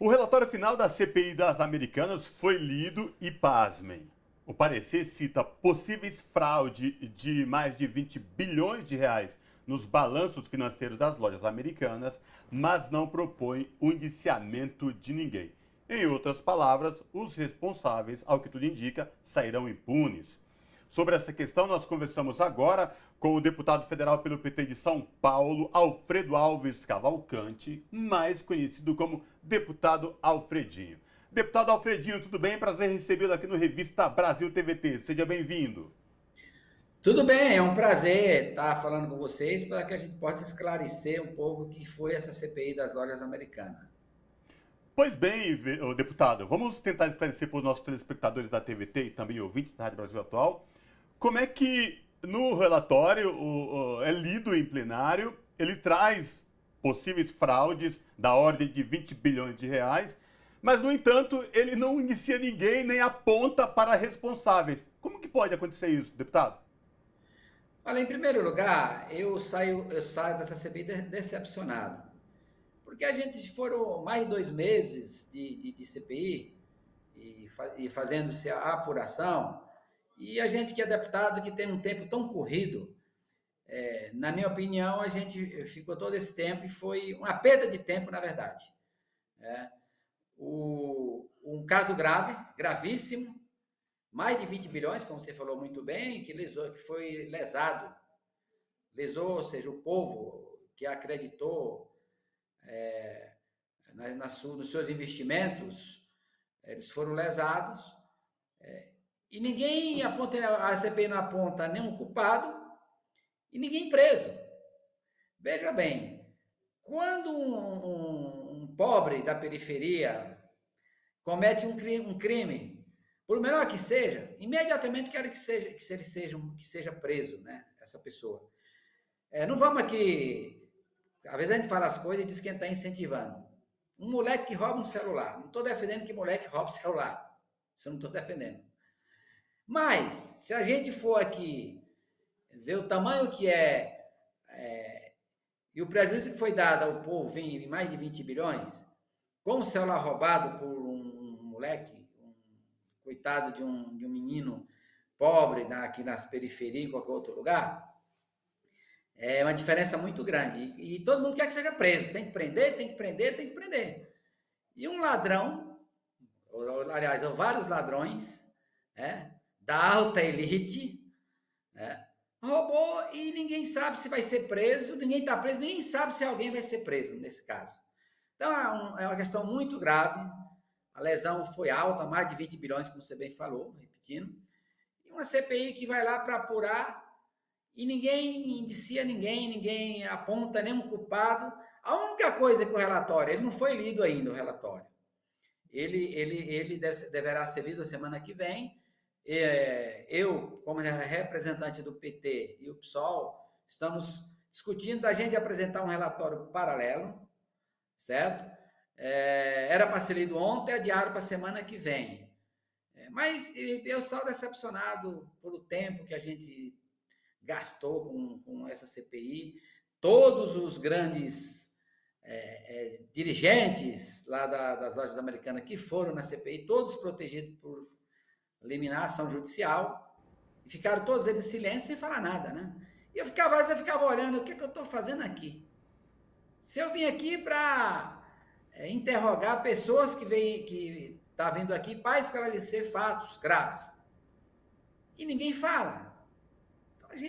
O relatório final da CPI das Americanas foi lido e, pasmem, o parecer cita possíveis fraude de mais de 20 bilhões de reais nos balanços financeiros das lojas americanas, mas não propõe o indiciamento de ninguém. Em outras palavras, os responsáveis, ao que tudo indica, sairão impunes. Sobre essa questão, nós conversamos agora com o deputado federal pelo PT de São Paulo, Alfredo Alves Cavalcante, mais conhecido como deputado Alfredinho. Deputado Alfredinho, tudo bem? Prazer recebê-lo aqui no Revista Brasil TVT. Seja bem-vindo. Tudo bem, é um prazer estar falando com vocês para que a gente possa esclarecer um pouco o que foi essa CPI das lojas americanas. Pois bem, deputado, vamos tentar esclarecer para os nossos telespectadores da TVT e também ouvintes da Rádio Brasil Atual, como é que no relatório é lido em plenário, ele traz possíveis fraudes da ordem de 20 bilhões de reais, mas, no entanto, ele não inicia ninguém nem aponta para responsáveis. Como que pode acontecer isso, deputado? Olha, em primeiro lugar, eu saio dessa CPI decepcionado, porque a gente foram mais de 2 meses de CPI e fazendo-se a apuração, e a gente que é deputado, que tem um tempo tão corrido, na minha opinião, a gente ficou todo esse tempo e foi uma perda de tempo, na verdade. Né? Um caso grave, gravíssimo, mais de 20 bilhões, como você falou muito bem, que foi lesou, ou seja, o povo que acreditou nos seus investimentos, eles foram lesados, e ninguém aponta, a CPI não aponta nenhum culpado e ninguém preso. Veja bem, quando um pobre da periferia comete um crime, por menor que seja, imediatamente quero que seja preso, né, essa pessoa. Não vamos aqui, às vezes a gente fala as coisas e diz que a gente está incentivando. Um moleque que rouba um celular, não estou defendendo que moleque rouba celular, isso eu não estou defendendo. Mas, se a gente for aqui ver o tamanho que e o prejuízo que foi dado ao povo em mais de 20 bilhões, com o celular roubado por um moleque, coitado de um menino pobre aqui nas periferias, em qualquer outro lugar, é uma diferença muito grande. E todo mundo quer que seja preso. Tem que prender, tem que prender, tem que prender. E um ladrão, aliás, vários ladrões, da alta elite, roubou e ninguém sabe se vai ser preso, ninguém está preso, nem sabe se alguém vai ser preso nesse caso. Então, é uma questão muito grave. A lesão foi alta, mais de 20 bilhões, como você bem falou, repetindo. E uma CPI que vai lá para apurar e ninguém indicia ninguém aponta nenhum culpado. A única coisa que o relatório, ele não foi lido ainda, o relatório. Ele deverá ser lido a semana que vem. Eu, como representante do PT e o PSOL, estamos discutindo da gente apresentar um relatório paralelo, certo? Era para ser lido ontem, adiaram para a semana que vem. Mas eu saio decepcionado por o tempo que a gente gastou com essa CPI. Todos os grandes dirigentes lá das lojas americanas que foram na CPI, todos protegidos por liminar ação judicial, e ficaram todos eles em silêncio sem falar nada, né? E eu ficava olhando, o que eu estou fazendo aqui? Se eu vim aqui para interrogar pessoas que tá vindo aqui para esclarecer fatos graves, e ninguém fala. Então acho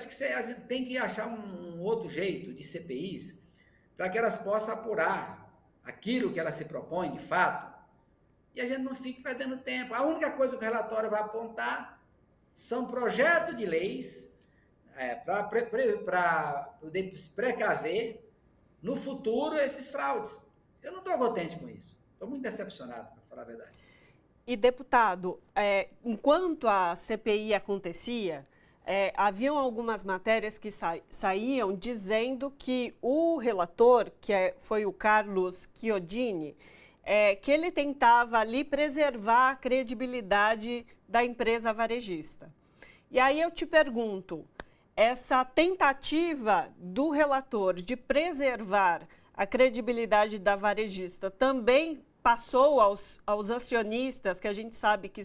que a gente tem que achar um outro jeito de CPIs para que elas possam apurar aquilo que elas se propõem de fato, e a gente não fique perdendo tempo. A única coisa que o relatório vai apontar são projetos de leis para poder se precaver no futuro esses fraudes. Eu não estou contente com isso. Estou muito decepcionado, para falar a verdade. E, deputado, enquanto a CPI acontecia, haviam algumas matérias que saíam dizendo que o relator, foi o Carlos Chiodini, que ele tentava ali preservar a credibilidade da empresa varejista. E aí eu te pergunto, essa tentativa do relator de preservar a credibilidade da varejista também passou aos acionistas, que a gente sabe que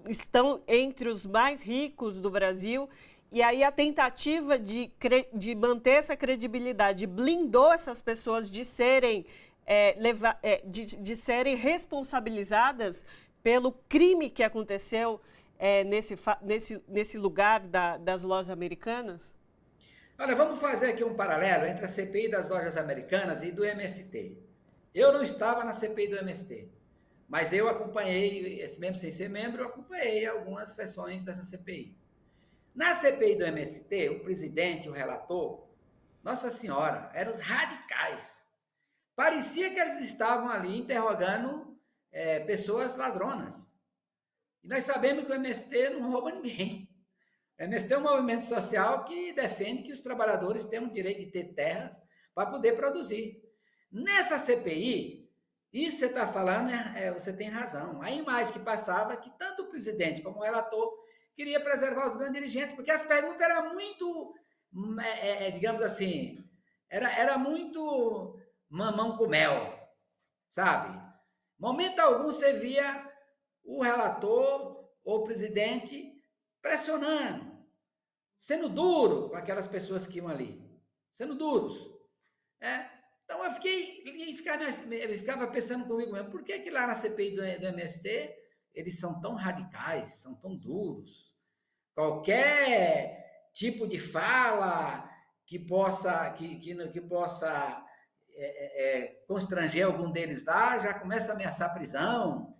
estão entre os mais ricos do Brasil, e aí a tentativa de manter essa credibilidade blindou essas pessoas de serem, de serem responsabilizadas pelo crime que aconteceu nesse lugar das lojas americanas? Olha, vamos fazer aqui um paralelo entre a CPI das lojas americanas e do MST. Eu não estava na CPI do MST, mas eu acompanhei, mesmo sem ser membro, eu acompanhei algumas sessões dessa CPI. Na CPI do MST, o presidente, o relator, Nossa Senhora, eram os radicais. Parecia que eles estavam ali interrogando pessoas ladronas. E nós sabemos que o MST não rouba ninguém. O MST é um movimento social que defende que os trabalhadores tenham o direito de ter terras para poder produzir. Nessa CPI, isso que você está falando, você tem razão. A imagem que passava que tanto o presidente como o relator queria preservar os grandes dirigentes, porque as perguntas eram muito, digamos assim, era muito mamão com mel, sabe? Momento algum você via o relator ou o presidente pressionando, sendo duro com aquelas pessoas que iam ali, sendo duros. Então eu ficava pensando comigo mesmo, por que lá na CPI do MST eles são tão radicais, são tão duros? Qualquer tipo de fala que possa constranger algum deles lá, já começa a ameaçar a prisão.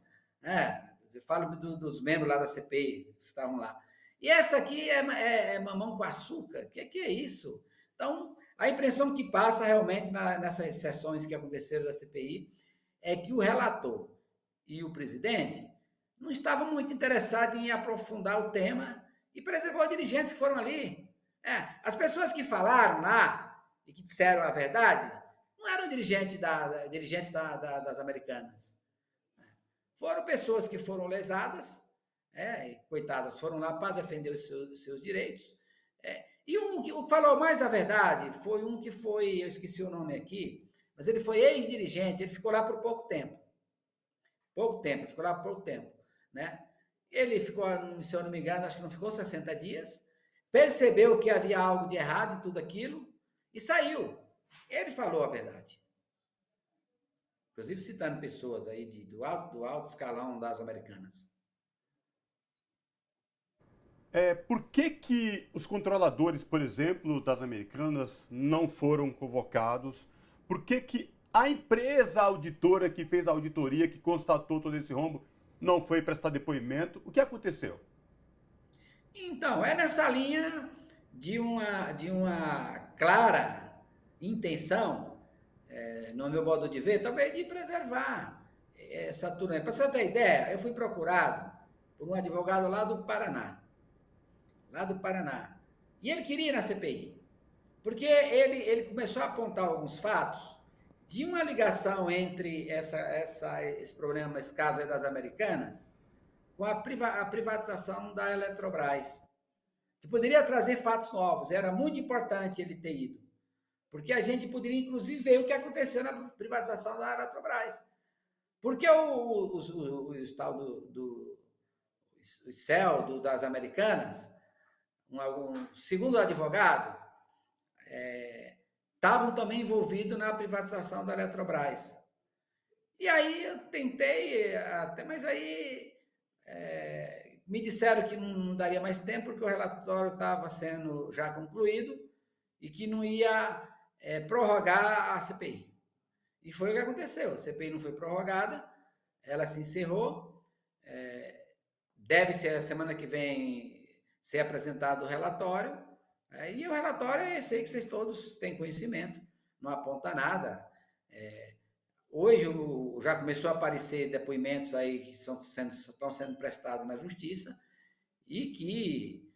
Eu falo dos membros lá da CPI que estavam lá. E essa aqui é mamão com açúcar? O que é isso? Então, a impressão que passa realmente nessas sessões que aconteceram da CPI é que o relator e o presidente não estavam muito interessados em aprofundar o tema e preservar os dirigentes que foram ali. As pessoas que falaram lá e que disseram a verdade não eram dirigentes das americanas. Foram pessoas que foram lesadas, coitadas, foram lá para defender os seus direitos. E o que falou mais a verdade foi eu esqueci o nome aqui, mas ele foi ex-dirigente, ele ficou lá por pouco tempo. Né? Ele ficou, se eu não me engano, acho que não ficou 60 dias, percebeu que havia algo de errado em tudo aquilo e saiu. Ele falou a verdade. Inclusive citando pessoas aí do alto escalão das americanas. Por que os controladores, por exemplo, das americanas não foram convocados? Por que a empresa auditora que fez a auditoria, que constatou todo esse rombo, não foi prestar depoimento? O que aconteceu? Então, é nessa linha de uma clara intenção, no meu modo de ver, também de preservar essa turma. Para você ter ideia, eu fui procurado por um advogado lá do Paraná. E ele queria ir na CPI, porque ele começou a apontar alguns fatos de uma ligação entre esse problema, esse caso aí das americanas, com a privatização da Eletrobras, que poderia trazer fatos novos. Era muito importante ele ter ido, porque a gente poderia, inclusive, ver o que aconteceu na privatização da Eletrobras. Porque o tal do CEL, das americanas, segundo o advogado, estavam também envolvidos na privatização da Eletrobras. E aí eu tentei, mas aí me disseram que não daria mais tempo, porque o relatório estava sendo já concluído e que não ia prorrogar a CPI. E foi o que aconteceu. A CPI não foi prorrogada, ela se encerrou. Deve ser a semana que vem ser apresentado o relatório. E o relatório é esse aí que vocês todos têm conhecimento, não aponta nada. Hoje já começou a aparecer depoimentos aí que estão sendo prestados na justiça e que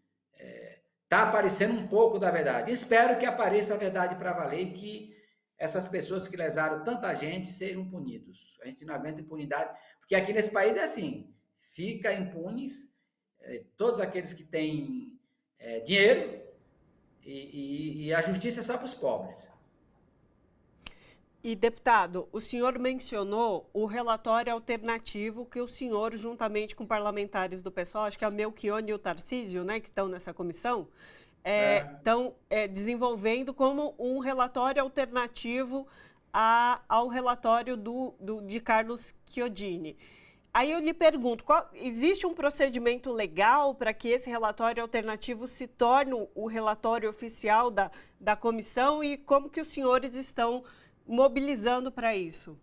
está aparecendo um pouco da verdade. Espero que apareça a verdade para valer e que essas pessoas que lesaram tanta gente sejam punidos. A gente não aguenta impunidade, porque aqui nesse país é assim, fica impunes todos aqueles que têm dinheiro e a justiça é só para os pobres. E, deputado, o senhor mencionou o relatório alternativo que o senhor, juntamente com parlamentares do PSOL, acho que é o Melchione e o Tarcísio, né, que estão nessa comissão, estão desenvolvendo como um relatório alternativo ao relatório de Carlos Chiodini. Aí eu lhe pergunto, existe um procedimento legal para que esse relatório alternativo se torne o relatório oficial da comissão e como que os senhores estão mobilizando para isso?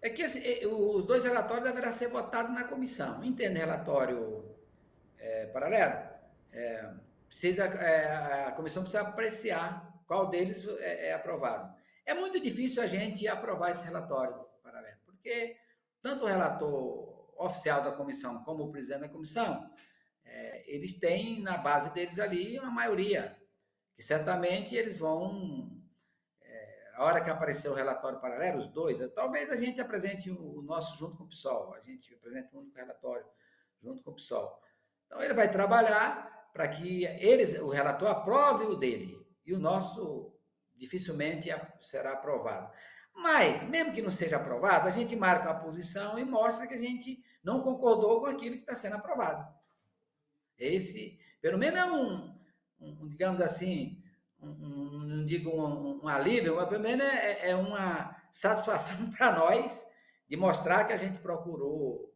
É que os dois relatórios deverão ser votados na comissão. Entende relatório paralelo? A comissão precisa apreciar qual deles é aprovado. É muito difícil a gente aprovar esse relatório paralelo, porque tanto o relator oficial da comissão como o presidente da comissão, eles têm na base deles ali uma maioria, que certamente eles vão, a hora que aparecer o relatório paralelo, os dois, talvez a gente apresente o nosso junto com o PSOL, a gente apresenta um único relatório junto com o PSOL. Então ele vai trabalhar para que o relator aprove o dele, e o nosso dificilmente será aprovado. Mas, mesmo que não seja aprovado, a gente marca uma posição e mostra que a gente não concordou com aquilo que está sendo aprovado. Esse, pelo menos, é digamos assim, não digo um alívio, mas pelo menos é uma satisfação para nós de mostrar que a gente procurou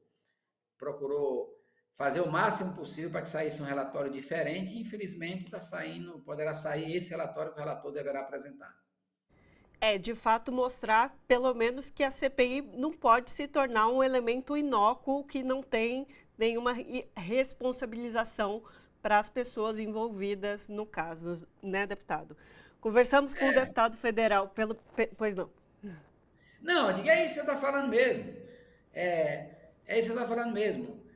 fazer o máximo possível para que saísse um relatório diferente e, infelizmente, poderá sair esse relatório que o relator deverá apresentar. De fato, mostrar, pelo menos, que a CPI não pode se tornar um elemento inócuo que não tem nenhuma responsabilização para as pessoas envolvidas no caso, né, deputado? Conversamos com o deputado federal Pois não. Não, diga isso que você está falando mesmo. Isso que você está falando mesmo.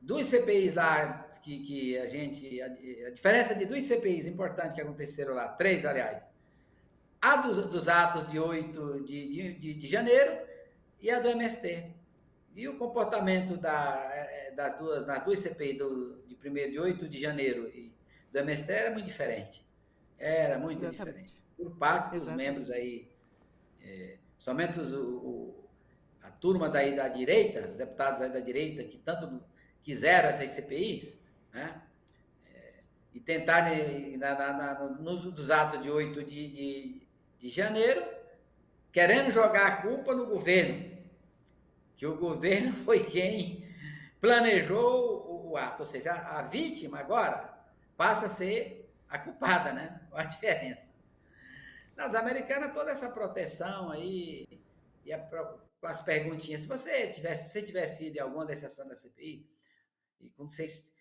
Duas CPIs lá, que a diferença de duas CPIs importantes que aconteceram lá, três, aliás, a dos atos de 8 de janeiro e a do MST. E o comportamento nas duas CPIs, de 1º de 8 de janeiro e do MST era muito diferente. Era muito diferente. Por parte dos membros aí, somente a turma daí da direita, os deputados aí da direita, que tanto quiseram essas CPIs, né? E tentarem, nos atos de 8 de janeiro, querendo jogar a culpa no governo, que o governo foi quem planejou o ato, ou seja, a vítima agora passa a ser a culpada, né? Olha a diferença. Nas americanas, toda essa proteção aí, com as perguntinhas, se você tivesse ido em alguma das sessões da CPI, e quando vocês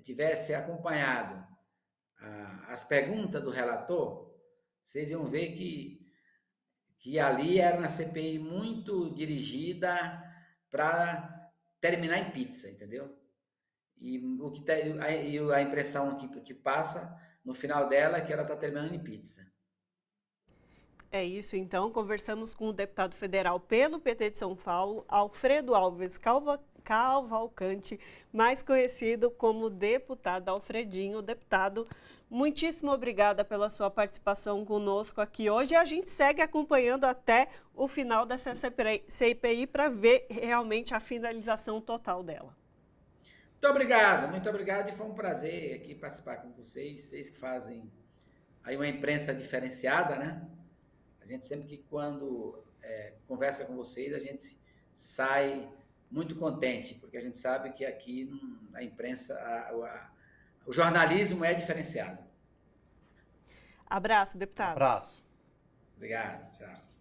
tivesse acompanhado as perguntas do relator, vocês iam ver que ali era uma CPI muito dirigida para terminar em pizza, entendeu? E a impressão que passa no final dela é que ela está terminando em pizza. É isso, então. Conversamos com o deputado federal pelo PT de São Paulo, Alfredo Alves Cavalcante, mais conhecido como deputado Alfredinho. Deputado, muitíssimo obrigada pela sua participação conosco aqui hoje. A gente segue acompanhando até o final dessa CPI para ver realmente a finalização total dela. Muito obrigado, e foi um prazer aqui participar com vocês que fazem aí uma imprensa diferenciada, né? A gente sempre que quando conversa com vocês, a gente sai muito contente, porque a gente sabe que aqui a imprensa, o jornalismo é diferenciado. Abraço, deputado. Abraço. Obrigado, tchau.